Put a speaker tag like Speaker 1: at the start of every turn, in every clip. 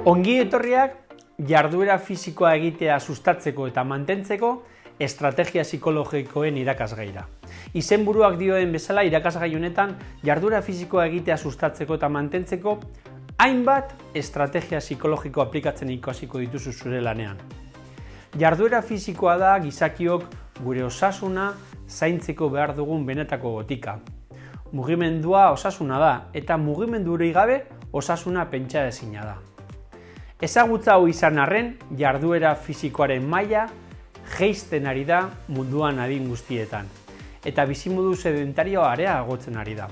Speaker 1: Ongi etorriak jarduera fisikoa egitea sustatzeko eta mantentzeko estrategia psikologikoen irakasgaira. Izenburuak dioen bezala irakasgai honetan jarduera fisikoa egitea sustatzeko eta mantentzeko hainbat estrategia psikologiko aplikatzen ikasiko dituzu zure lanean. Jarduera fisikoa da gizakiok gure osasuna zaintzeko behar dugun benetako botika. Mugimendua osasuna da eta mugimendurik gabe osasuna pentsaezina da. Ezagutza hau izan arren, jarduera fisikoaren maila jaisten ari da munduan adin guztietan, eta bizimodu sedentarioa areagotzen ari da.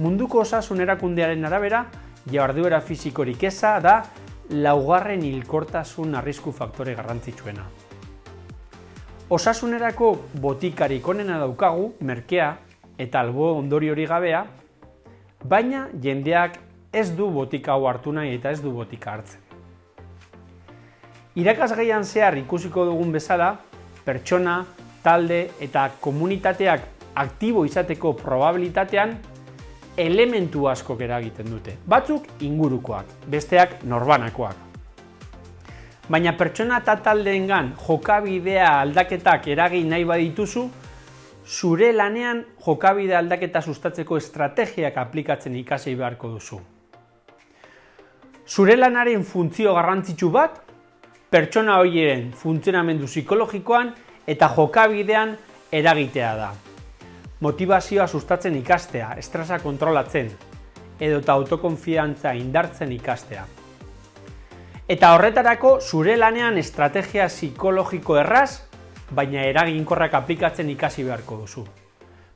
Speaker 1: Munduko osasun erakundearen arabera, jarduera fisikorik eza da laugarren hilkortasun arrisku faktore garrantzitsuena. Osasunerako botikarik onena daukagu, merkea eta albo ondoriorik gabea, baina jendeak ez du botika hau hartu nahi eta ez du botika hartzen. Irakasgaian zehar ikusiko dugun bezala, pertsona, talde eta komunitateak aktibo izateko probabilitatean elementu askok eragiten dute. Batzuk ingurukoak, besteak norbanakoak. Baina pertsona eta taldeengan jokabidea aldaketak eragin nahi badituzu, zure lanean jokabide aldaketa sustatzeko estrategiak aplikatzen ikasi beharko duzu. Zure lanaren funtzio garrantzitsu bat, pertsona horien funtzionamendu psikologikoan eta jokabidean eragitea da. Motivazioa sustatzen ikastea, estresa kontrolatzen, edota autokonfiantza indartzen ikastea. Eta horretarako zure lanean estrategia psikologiko erraz, baina eraginkorrak aplikatzen ikasi beharko duzu.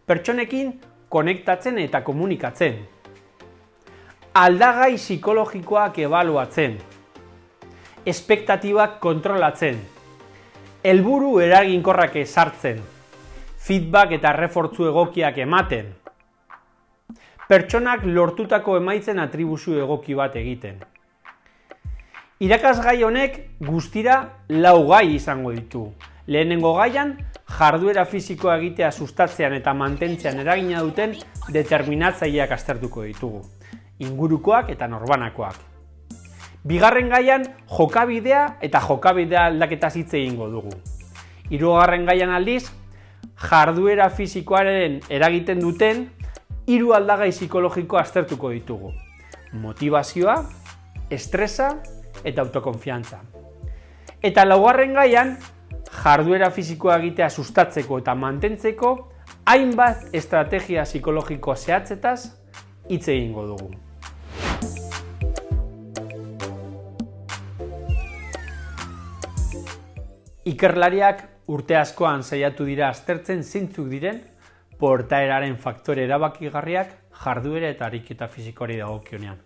Speaker 1: Pertsonekin konektatzen eta komunikatzen. Aldagai psikologikoak ebaluatzen. Espektatibak kontrolatzen, helburu eraginkorrak ezartzen, feedback eta errefortzu egokiak ematen, pertsonak lortutako emaitzen atribuzio egoki bat egiten. Irakasgai honek guztira 4 gai izango ditu. Lehenengo gaian, jarduera fisikoa egitea sustatzean eta mantentzean eragina duten determinatzaileak aztertuko ditugu, ingurukoak eta norbanakoak. Bigarren gaian, jokabidea eta jokabidea aldaketaz hitz egingo dugu. Hirugarren gaian aldiz, jarduera fisikoaren eragiten duten 3 aldagai psikologiko aztertuko ditugu. Motivazioa, estresa eta autokonfiantza. Eta laugarren gaian, jarduera fisikoa egitea sustatzeko eta mantentzeko hainbat estrategia psikologiko zehatzetaz hitz egingo dugu. Ikerlariak urte askoan saiatu dira aztertzen zeintzuk diren portaeraren faktore erabakigarriak jarduera eta ariketa fisikoari dagokionean.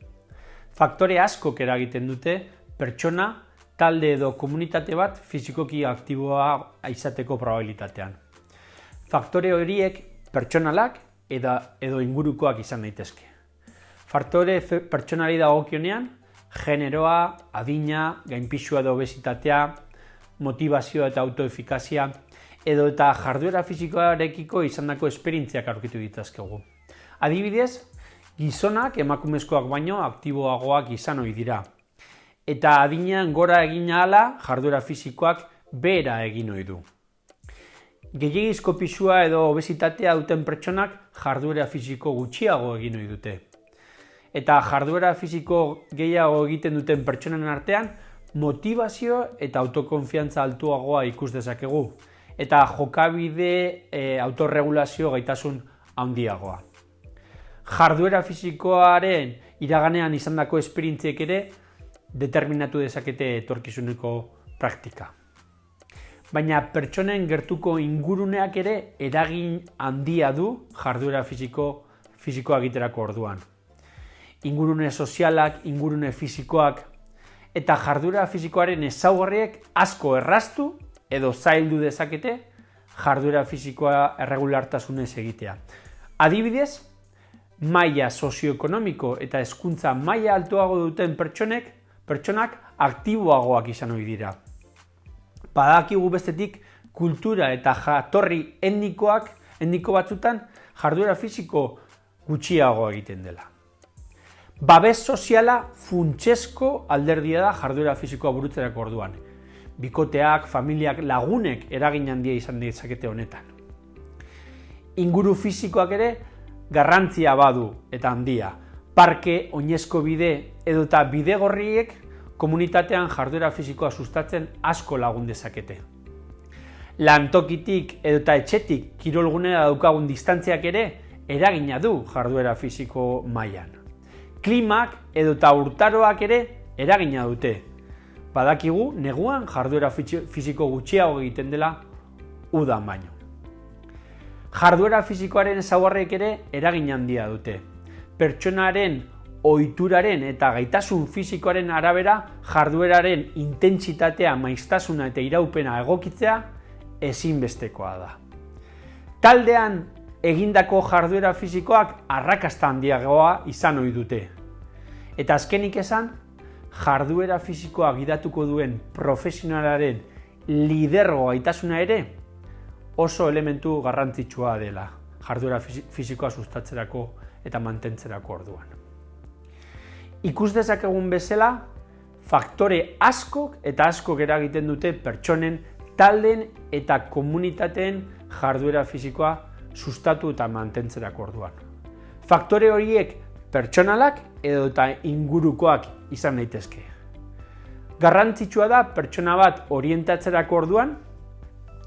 Speaker 1: Faktore askok eragiten dute pertsona, talde edo komunitate bat fisikoki aktiboa izateko probabilitatean. Faktore horiek pertsonalak edo ingurukoak izan daitezke. Faktore pertsonali dagokionean, generoa, adina, gainpisua edo obesitatea, motivazioa eta autoefikazia, edo eta jarduera fisikoarekiko izandako esperientziak aurkitu ditazkegu. Adibidez, gizonak emakumezkoak baino aktiboagoak izan ohi dira. Eta adinean gora egin ahala, jarduera fisikoak behera egin ohi du. Gehiegizko pisua edo obesitatea duten pertsonak jarduera fisiko gutxiago egin ohi dute. Eta jarduera fisiko gehiago egiten duten pertsonen artean, motivazio eta autokonfiantza altuagoa ikus dezakegu, eta jokabide autorregulazio gaitasun handiagoa. Jarduera fisikoaren iraganean izandako esperientziek ere determinatu dezakete etorkizuneko praktika. Baina pertsonen gertuko inguruneak ere eragin handia du jarduera fisikoa egiterako orduan. Ingurune sozialak, ingurune fisikoak, eta jarduera fisikoaren ezaugarriek asko erraztu edo zaildu dezakete jarduera fisikoa erregulartasunez egitea. Adibidez, maila sozioekonomiko eta hezkuntza maila altuago duten pertsonak aktiboagoak izan ohi dira. Badakigu bestetik kultura eta jatorri etniko batzutan jarduera fisiko gutxiago egiten dela. Babes soziala funtsezko alderdia da jarduera fisikoa burutzerako orduan. Bikoteak, familiak, lagunek eragin handia izan ditzakete honetan. Inguru fisikoak ere garrantzia badu eta handia. Parke, oinezko bide edota bidegorriek komunitatean jarduera fisikoa sustatzen asko lagun dezakete. Lantokitik edota etxetik kirolgunera daukagun distantziak ere eragina du jarduera fisiko mailan. Klimak edota urtaroak ere eragina dute. Badakigu neguan jarduera fisiko gutxiago egiten dela udan baino. Jarduera fisikoaren ezaugarriek ere eragin handia dute. Pertsonaren ohituraren eta gaitasun fisikoaren arabera jardueraren intentsitatea, maiztasuna eta iraupena egokitzea ezinbestekoa da. Taldean egindako jarduera fisikoak arrakasta handiagoa izan ohi dute. Eta azkenik esan, jarduera fisikoa gidatuko duen profesionalaren lidergo gaitasuna ere oso elementu garrantzitsua dela jarduera fisikoa sustatzerako eta mantentzerako orduan. Ikus dezakegun bezala, faktore askok eragiten dute pertsonen, taldeen eta komunitateen jarduera fisikoa sustatu eta mantentzerako orduan. Faktore horiek pertsonalak edo eta ingurukoak izan daitezke. Garrantzitsua da pertsona bat orientatzerako orduan,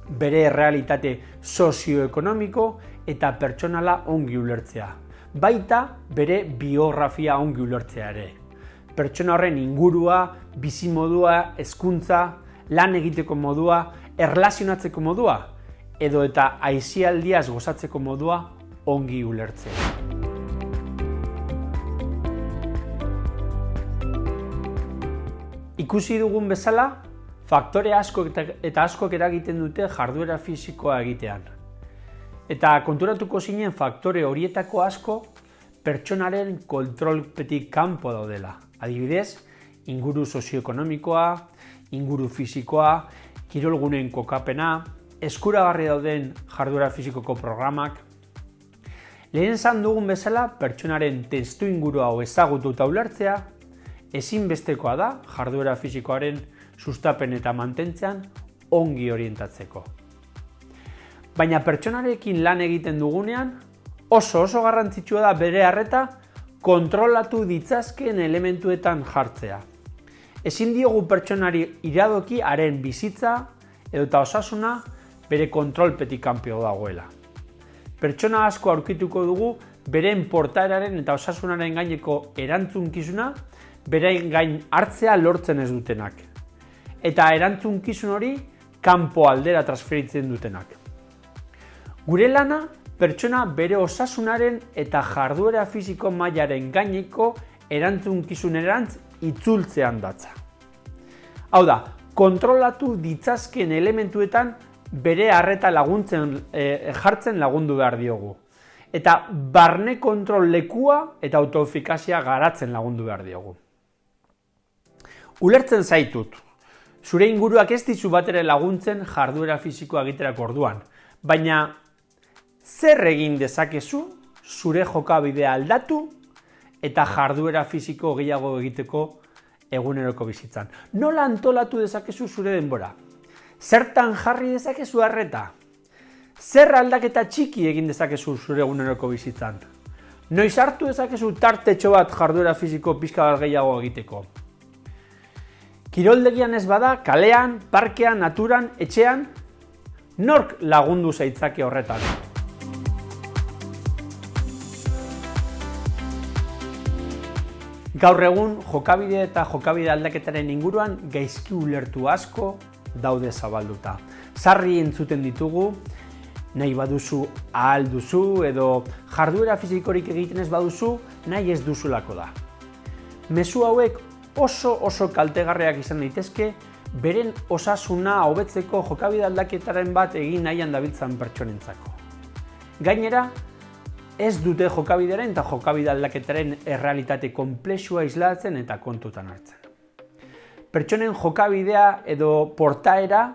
Speaker 1: bere errealitate sozioekonomiko eta pertsonala ongi ulertzea. Baita bere biografia ongi ulertzea ere. Pertsona horren ingurua, bizimodua, hezkuntza, lan egiteko modua, erlazionatzeko modua, edo eta aisialdiaz gozatzeko modua ongi ulertzea. Ikusi dugun bezala, faktore askok eta askok eragiten dute jarduera fisikoa egitean. Eta konturatuko zinen faktore horietako asko pertsonaren kontrolpetik kanpo daudela. Adibidez, inguru sozioekonomikoa, inguru fisikoa, kirolgunen kokapena, eskuragarri dauden jarduera fisikoko programak. Lehen esan dugun bezala, pertsonaren testuinguru hau ezagutu eta ulertzea ezinbestekoa da jarduera fisikoaren sustapen eta mantentzean ongi orientatzeko. Baina pertsonarekin lan egiten dugunean, oso garrantzitsua da bere arreta kontrolatu ditzazkeen elementuetan jartzea. Ezin diogu pertsonari iradoki haren bizitza edota osasuna bere kontrolpetik kanpo dagoela. Pertsona asko aurkituko dugu beren portaeraren eta osasunaren gaineko erantzunkizuna berain gain hartzea lortzen ez dutenak. Eta erantzunkizun hori kanpo aldera transferitzen dutenak. Gure lana pertsona bere osasunaren eta jarduera fisiko mailaren gaineko erantzunkizunerantz itzultzean datza. Hau da, kontrolatu ditzazkeen elementuetan bere arreta jartzen lagundu behar diogu. Eta barne kontrol lekua eta autoefikazia garatzen lagundu behar diogu. Ulertzen zaitut, zure inguruak ez dizu batere laguntzen jarduera fisikoa egiterako orduan, baina zer egin dezakezu zure jokabidea aldatu eta jarduera fisiko gehiago egiteko eguneroko bizitzan? Nola antolatu dezakezu zure denbora? Zertan jarri dezakezu arreta? Zer aldaketa txiki egin dezakezu zure eguneroko bizitzan? Noiz hartu dezakezu tartetxo bat jarduera fisiko pixka bat gehiago egiteko? Kiroldegian ez bada, kalean, parkean, naturan, etxean, nork lagundu zaitzake horretan? Gaur egun, jokabide eta jokabide aldaketaren inguruan gaizki ulertu asko daude zabalduta. Sarri entzuten ditugu, nahi baduzu ahal duzu edo jarduera fisikorik egiten ez baduzu, nahi ez duzulako da. Mezu hauek oso kaltegarriak izan daitezke, beren osasuna hobetzeko jokabide aldaketaren bat egin nahian dabiltzan pertsonentzako. Gainera, ez dute jokabidearen eta jokabide aldaketaren errealitate konplexua islatzen eta kontutan hartzen. Pertsonen jokabidea edo portaera,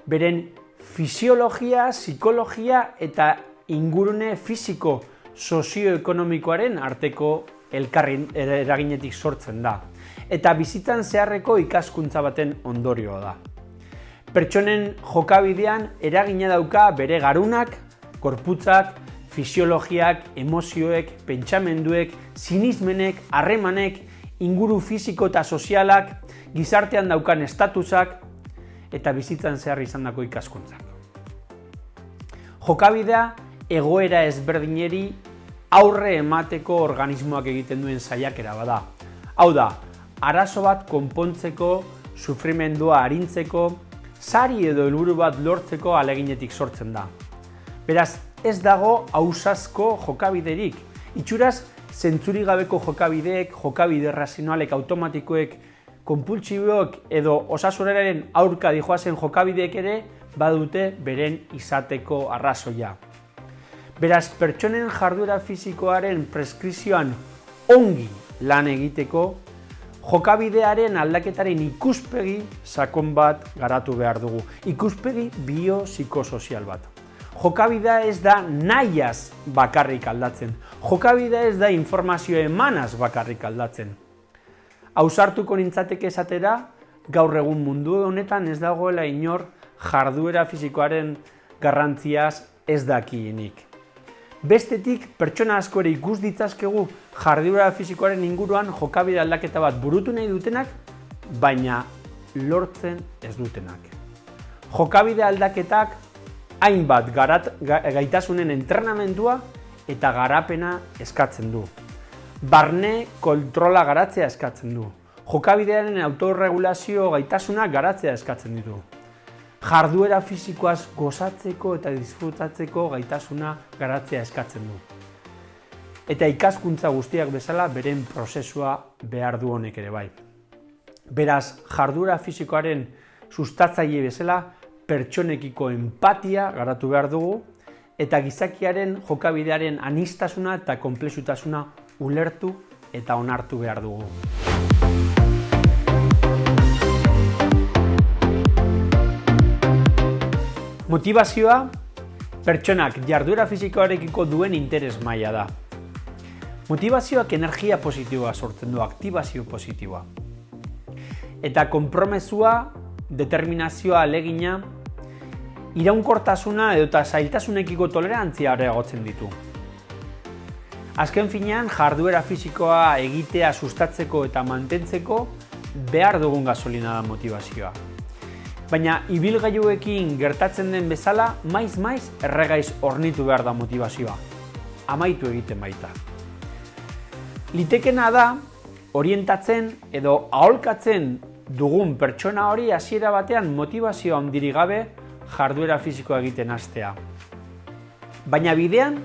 Speaker 1: beren fisiologia, psikologia eta ingurune fisiko sozioekonomikoaren arteko elkarri eraginetik sortzen da, eta bizitzan zeharreko ikaskuntza baten ondorioa da. Pertsonen jokabidean eragina dauka bere garunak, gorputzak, fisiologiak, emozioek, pentsamenduek, sinismenek, harremanek, inguru fisiko eta sozialak, gizartean daukan estatusak eta bizitzan zehar izandako ikaskuntzak. Jokabidea egoera ezberdineri aurre emateko organismoak egiten duen saiakera bada. Hau da, arazo bat konpontzeko, sufrimendua arintzeko, sari edo helburu bat lortzeko ahaleginetik sortzen da. Beraz, ez dago ausazko jokabiderik. Itxuraz, zentzurik gabeko jokabideek, jokabide razionalek, automatikoek, konpultsiboek edo osasunaren aurka dijoazen jokabideek ere badute beren izateko arrazoia. Beraz, pertsonen jarduera fisikoaren preskripzioan ongi lan egiteko, jokabidearen aldaketaren ikuspegi sakon bat garatu behar dugu. Ikuspegi biopsikosozial bat. Jokabidea ez da nahiaz bakarrik aldatzen. Jokabidea ez da informazio emanaz bakarrik aldatzen. Ausartuko nintzateke esatera, gaur egun mundu honetan ez dagoela inor jarduera fisikoaren garrantziaz ez dakienik. Bestetik, pertsona asko ere ikus ditzazkegu jarduera fisikoaren inguruan jokabide aldaketa bat burutu nahi dutenak, baina lortzen ez dutenak. Jokabide aldaketak hainbat gaitasunen entrenamendua eta garapena eskatzen du. Barne kontrola garatzea eskatzen du. Jokabidearen autorregulazio gaitasunak garatzea eskatzen ditu. Jarduera fisikoaz gozatzeko eta disfrutatzeko gaitasuna garatzea eskatzen du. Eta ikaskuntza guztiak bezala beren prozesua behar du honek ere bai. Beraz, jarduera fisikoaren sustatzaile bezala pertsonekiko empatia garatu behar dugu eta gizakiaren jokabidearen aniztasuna eta konplexutasuna ulertu eta onartu behar dugu. Motibazioa, pertsonak jarduera fisikoarekiko duen interes maila da. Motibazioak energia positiboa sortzen du, aktibazio positiboa. Eta konpromezua, determinazioa, ahalegina, iraunkortasuna edota zailtasunekiko tolerantzia areagotzen ditu. Azken finean, jarduera fisikoa egitea sustatzeko eta mantentzeko behar dugun gasolina da motibazioa. Baina ibilgailuekin gertatzen den bezala, maiz erregaiz hornitu behar da motibazioa. Amaitu egiten baita. Litekena da, orientatzen edo aholkatzen dugun pertsona hori hasiera batean motibazioa handirik gabe jarduera fisikoa egiten hastea. Baina bidean,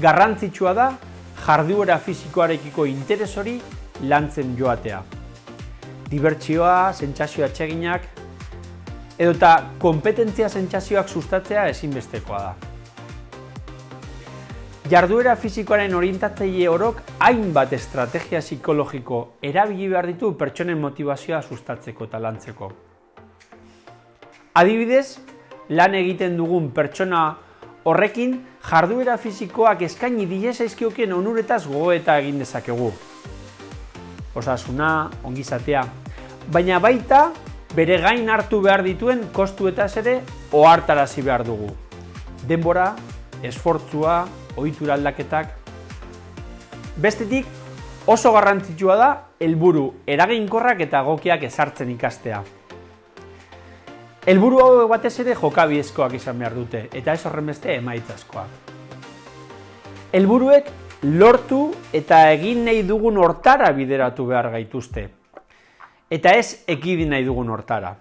Speaker 1: garrantzitsua da jarduera fisikoarekiko interes hori lantzen joatea. Dibertsioa, sentsazio atseginak, edota konpetentzia sentsazioak sustatzea ezinbestekoa da. Jarduera fisikoaren orientatzaile orok hainbat estrategia psikologiko erabili behar ditu pertsonen motibazioa sustatzeko eta lantzeko. Adibidez, lan egiten dugun pertsona horrekin jarduera fisikoak eskaini diezaizkioken onuretaz gogoeta egin dezakegu. Osasuna, ongizatea, baina baita bere gain hartu behar dituen kostuetaz ere ohartarazi behar dugu. Denbora, esfortzua, ohitura aldaketak. Bestetik, oso garrantzitsua da helburu eraginkorrak eta egokiak ezartzen ikastea. Helburu hauek batez ere jokabidezkoak izan behar dute, eta ez horrenbeste emaitzazkoak. Helburuek lortu eta egin nahi dugun hortara bideratu behar gaituzte. Eta ez ekidin nahi dugun hortara.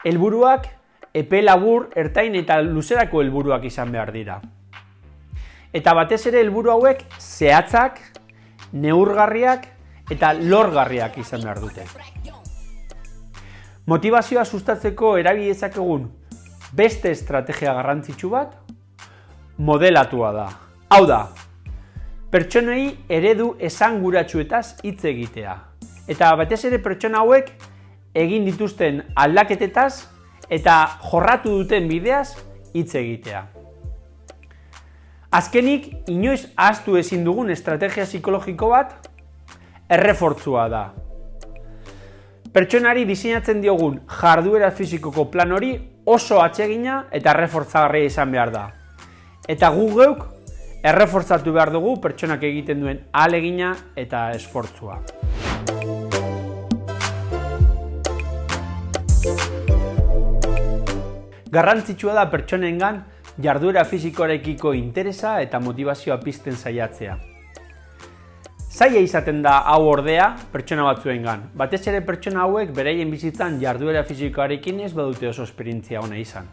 Speaker 1: Helburuak epe labur, ertain eta luzerako helburuak izan behar dira. Eta batez ere helburu hauek zehatzak, neurgarriak eta lorgarriak izan behar dute. Motibazioa sustatzeko erabili dezakegun beste estrategia garrantzitsu bat modelatua da. Hau da, pertsonei eredu esanguratsuetaz hitz egitea. Eta batez ere pertsona hauek egin dituzten aldaketetaz eta jorratu duten bideaz hitz egitea. Azkenik, inoiz ahaztu ezin dugun estrategia psikologiko bat, errefortzua da. Pertsonari diseinatzen diogun jarduera fisikoko plan hori oso atsegina eta errefortzagarria izan behar da. Eta gu geuk errefortzatu behar dugu pertsonak egiten duen ahalegina eta esfortzua. Garrantzitsua da pertsonengan jarduera fisikoarekiko interesa eta motivazioa pizten saiatzea. Zaila izaten da hau ordea pertsona batzuengan. Batez ere pertsona hauek beraien bizitzan jarduera fisikoarekin ez badute oso esperientzia ona izan.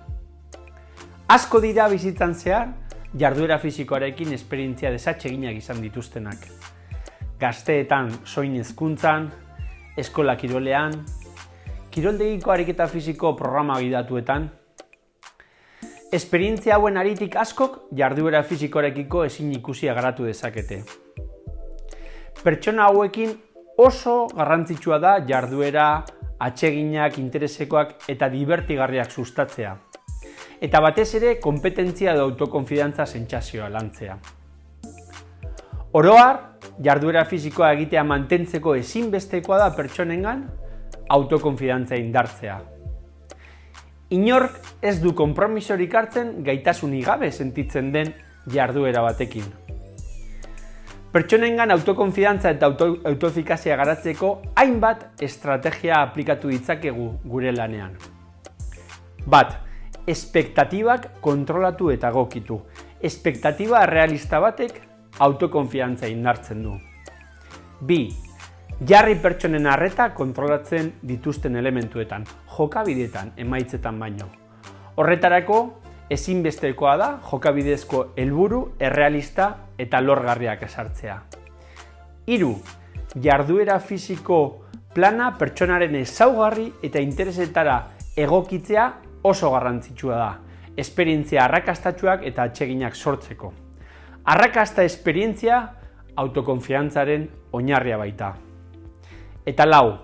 Speaker 1: Asko dira bizitzan zehar jarduera fisikoarekin esperientzia desatseginak izan dituztenak. Gazteetan soin hezkuntzan, eskola kirolean, kiroldegiko ariketa fisiko programa gidatuetan. Esperientzia hauen haritik askok jarduera fisikoarekiko ezin ikusia garatu dezakete. Pertsona hauekin oso garrantzitsua da jarduera, atseginak, interesekoak eta dibertigarriak sustatzea. Eta batez ere, konpetentzia edo autokonfidantza sentsazioa lantzea. Oro har, jarduera fisikoa egitea mantentzeko ezinbestekoa da pertsonengan autokonfidantza indartzea. Inork ez du konpromisorik hartzen gaitasunik gabe sentitzen den jarduera batekin. Pertsonengan autokonfidantza eta autoefikazia garatzeko hainbat estrategia aplikatu ditzakegu gure lanean. Bat, espektatibak kontrolatu eta egokitu. Espektatiba realista batek autokonfidantza indartzen du. Bi, jarri pertsonen arreta kontrolatzen dituzten elementuetan, jokabideetan, emaitzetan baino. Horretarako, ezinbestekoa da jokabidezko helburu errealista eta lorgarriak ezartzea. 3. Jarduera fisiko plana pertsonaren ezaugarri eta interesetara egokitzea oso garrantzitsua da, esperientzia arrakastatsuak eta atseginak sortzeko. Arrakasta esperientzia autokonfiantzaren oinarria baita. Eta 4.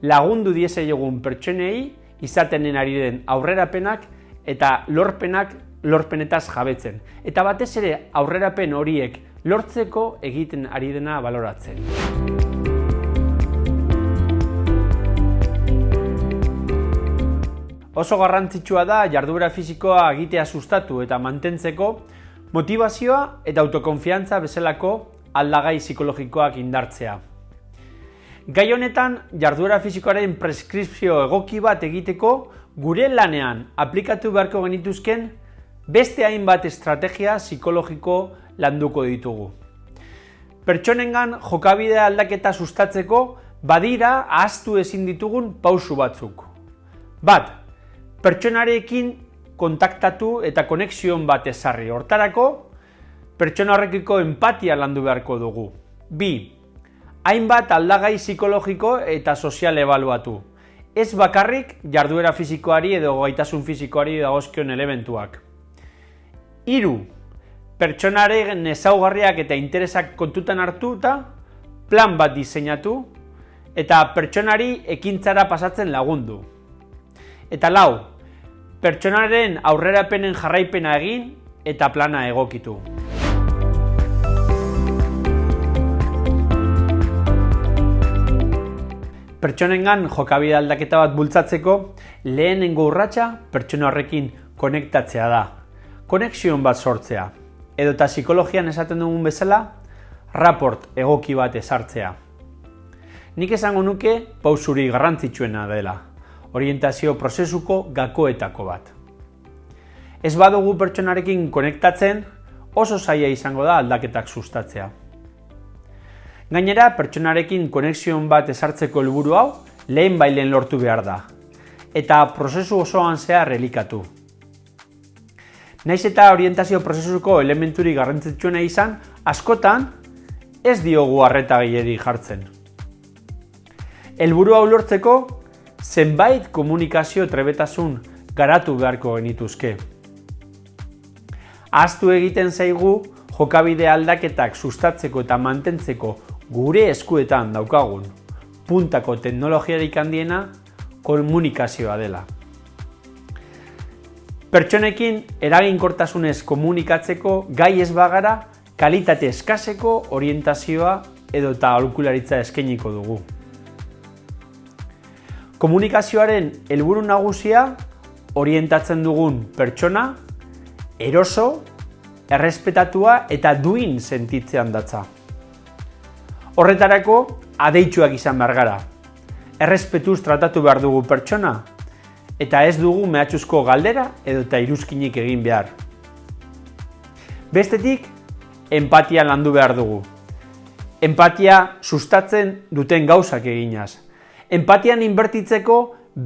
Speaker 1: Lagundu diezaiogun pertsonei izatenen ari den aurrerapenak eta lorpenetaz jabetzen. Eta batez ere aurrerapen horiek lortzeko egiten ari dena baloratzen. Oso garrantzitsua da jarduera fisikoa egitea sustatu eta mantentzeko motivazioa eta autokonfiantza bezalako aldagai psikologikoak indartzea. Gai honetan, jarduera fisikoaren preskripzio egoki bat egiteko gure lanean aplikatu beharko genituzken beste hainbat estrategia psikologiko landuko ditugu. Pertsonengan jokabide aldaketa sustatzeko badira ahaztu ezin ditugun pausu batzuk. Bat, pertsonarekin kontaktatu eta konexion bat ezarri. Hortarako, pertsona horrekiko empatia landu beharko dugu. 2. Hainbat aldagai psikologiko eta sozial ebaluatu. Ez bakarrik jarduera fisikoari edo gaitasun fisikoari dagozkion elementuak. 3. Pertsonaren ezaugarriak eta interesak kontutan hartuta, plan bat diseinatu eta pertsonari ekintzara pasatzen lagundu. Eta 4. Pertsonaren aurrerapenen jarraipena egin eta plana egokitu. Pertsonengan jokabide aldaketa bat bultzatzeko, lehenengo urratsa pertsona horrekin konektatzea da. Konexion bat sortzea. Edota psikologian esaten dugun bezala, raport egoki bat ezartzea. Nik esango nuke pausuri garrantzitsuena dela. Orientazio prozesuko gakoetako bat. Ez badugu pertsonarekin konektatzen, oso zaila izango da aldaketak sustatzea. Gainera, pertsonarekin konexion bat ezartzeko helburu hau lehenbailen lortu behar da. Eta prozesu osoan zehar elikatu. Naiz eta orientazio prozesuko elementuri garrantzitsuena izan, askotan ez diogu arreta gehiegi jartzen. Helburu hau lortzeko, zenbait komunikazio trebetasun garatu beharko genituzke. Ahaztu egiten zaigu jokabide aldaketak sustatzeko eta mantentzeko gure eskuetan daukagun puntako teknologiarik handiena komunikazioa dela. Pertsonekin eraginkortasunez komunikatzeko gai ez bagara, kalitate eskaseko orientazioa edota aholkularitza eskainiko dugu. Komunikazioaren helburu nagusia orientatzen dugun pertsona, eroso, errespetatua eta duin sentitzean datza. Horretarako, adeitsuak izan behar gara. Errespetuz tratatu behar dugu pertsona, eta ez dugu mehatxuzko galdera edota iruzkinik egin behar. Bestetik, empatia landu behar dugu. Empatia sustatzen duten gauzak eginaz. Empatian inbertitzeko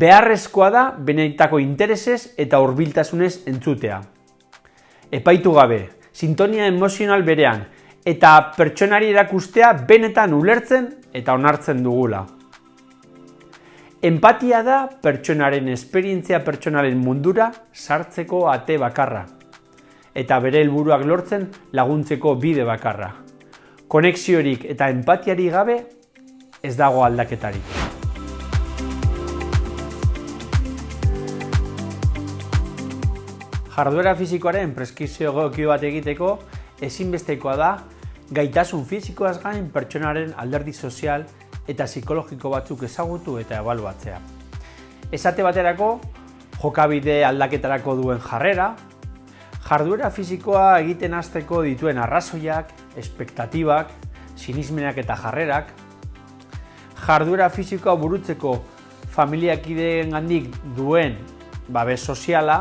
Speaker 1: beharrezkoa da benetako interesez eta hurbiltasunez entzutea. Epaitu gabe, sintonia emozional berean eta pertsonari erakustea benetan ulertzen eta onartzen dugula. Empatia da pertsonaren esperientzia pertsonalen mundura sartzeko ate bakarra eta bere helburuak lortzen laguntzeko bide bakarra. Konexiorik eta empatiari gabe ez dago aldaketarik. Jarduera fisikoaren preskripzio egoki bat egiteko ezinbestekoa da gaitasun fisikoaz gain pertsonaren alderdi sozial eta psikologiko batzuk ezagutu eta ebaluatzea. Esate baterako, jokabide aldaketarako duen jarrera, jarduera fisikoa egiten hasteko dituen arrazoiak, espektatibak, sinismenak eta jarrerak, jarduera fisikoa burutzeko familiakideengandik duen babes soziala,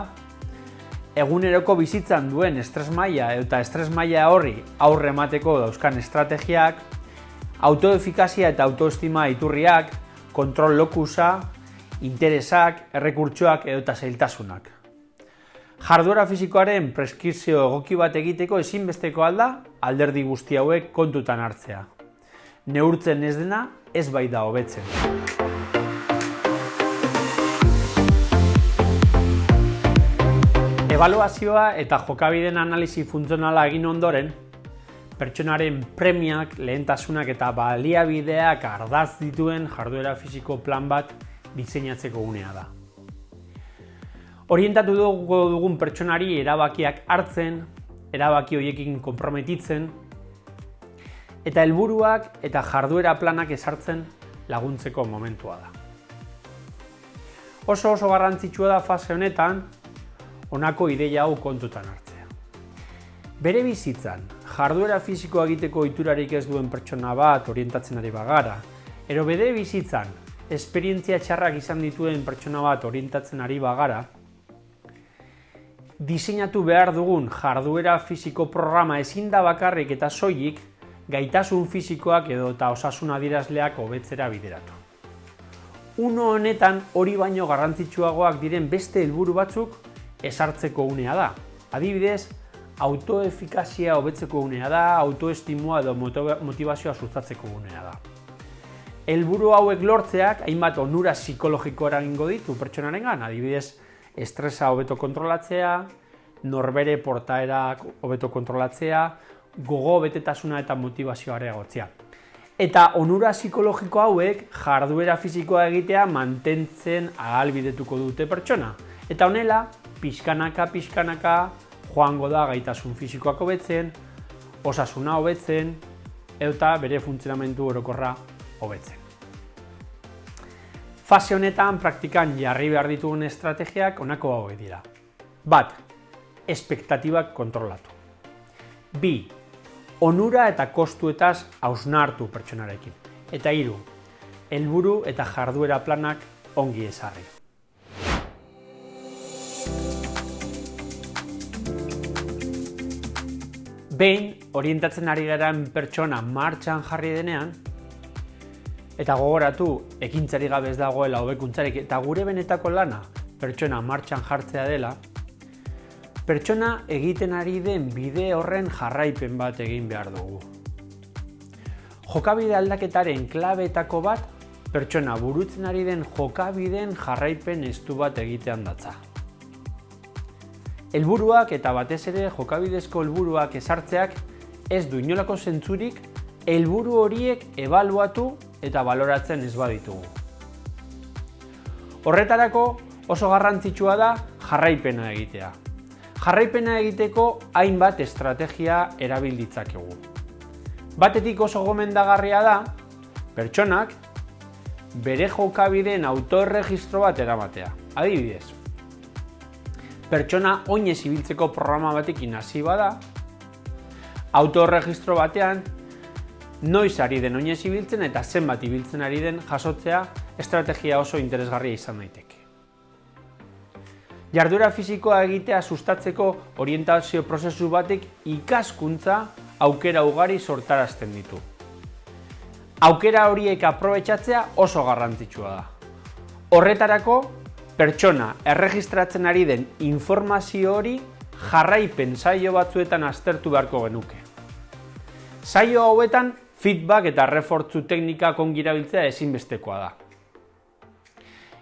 Speaker 1: eguneroko bizitzan duen estres maila eta estres maila horri aurre emateko dauzkan estrategiak, autoefikazia eta autoestima iturriak, kontrol lokusa, interesak, errekurtsoak edota zailtasunak. Jarduera fisikoaren preskripzio egoki bat egiteko ezinbestekoa da alderdi guzti hauek kontutan hartzea. Neurtzen ez dena ez baita hobetzen. Ebaluazioa eta jokabideen analisi funtzionala egin ondoren, pertsonaren premiak, lehentasunak eta baliabideak ardaz dituen jarduera fisiko plan bat diseinatzeko unea da. Orientatu dugun pertsonari erabakiak hartzen, erabaki horiekin konprometitzen, eta helburuak eta jarduera planak ezartzen laguntzeko momentua da. Oso garrantzitsua da fase honetan, honako ideia hau kontutan hartzea. Bere bizitzan, jarduera fisikoa egiteko ohiturarik ez duen pertsona bat orientatzen ari bagara, ero bere bizitzan, esperientzia txarrak izan dituen pertsona bat orientatzen ari bagara, diseinatu behar dugun jarduera fisiko programa ezin da bakarrik eta soilik gaitasun fisikoak edo eta osasun adierazleak hobetzera bideratu. Uno honetan hori baino garrantzitsuagoak diren beste helburu batzuk ezartzeko unea da. Adibidez, autoefikazia hobetzeko unea da, autoestimua edo motivazioa sustatzeko unea da. Helburu hauek lortzeak hainbat onura psikologiko eragingo ditu pertsonarengan, adibidez, estresa hobeto kontrolatzea, norbere portaerak hobeto kontrolatzea, gogo betetasuna eta motivazioa areagotzea. Eta onura psikologiko hauek jarduera fisikoa egitea mantentzen ahalbidetuko dute pertsona. Eta honela, pixkanaka joango da gaitasun fisikoak hobetzen, osasuna hobetzen, eta bere funtzionamendu orokorra hobetzen. Fase honetan praktikan jarri behar ditugun estrategiak honako hauek dira. 1. Espektatibak kontrolatu. 2. Onura eta kostuetaz hausnartu pertsonarekin. Eta 3. Helburu eta jarduera planak ongi ezarri. Behin, orientatzen ari garen pertsona martxan jarri denean, eta gogoratu, ekintzari gabe ez dagoela hobekuntzarik eta gure benetako lana pertsona martxan jartzea dela, pertsona egiten ari den bide horren jarraipen bat egin behar dugu. Jokabide aldaketaren klabeetako bat, pertsona burutzen ari den jokabideen jarraipen estu bat egitean datza. Helburuak eta batez ere jokabidezko helburuak ezartzeak ez du inolako zentzurik helburu horiek ebaluatu eta baloratzen ez baditugu. Horretarako oso garrantzitsua da jarraipena egitea. Jarraipena egiteko hainbat estrategia erabil ditzakegu. Batetik oso gomendagarria da, pertsonak bere jokabideen autoerregistro bat eramatea. Adibidez, pertsona oinez ibiltzeko programa batekin hasi bada, autoerregistro batean noiz ari den oinez ibiltzen eta zenbat ibiltzen ari den jasotzea estrategia oso interesgarria izan daiteke. Jarduera fisikoa egitea sustatzeko orientazio prozesu batek ikaskuntza aukera ugari sortarazten ditu. Aukera horiek aprobetxatzea oso garrantzitsua da. Horretarako, pertsona erregistratzen ari den informazio hori jarraipen saio batzuetan aztertu beharko genuke. Saio hauetan feedback eta refortzu teknikak ongi erabiltzea ezinbestekoa da.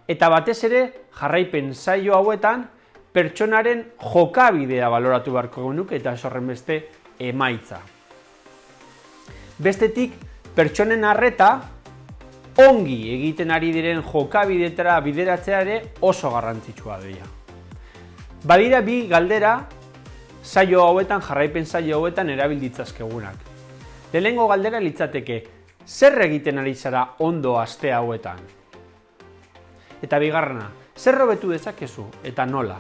Speaker 1: Eta batez ere, jarraipen saio hauetan, pertsonaren jokabidea baloratu beharko genuke eta horren beste emaitza. Bestetik, pertsonen arreta ongi egiten ari diren jokabidetara bideratzea ere oso garrantzitsua dira. Badira bi galdera saio hauetan, jarraipen saio hauetan erabil ditzazkegunak. Lehenengo galdera litzateke, zer egiten ari zara ondo aste hauetan? Eta bigarrena, zer hobetu dezakezu eta nola?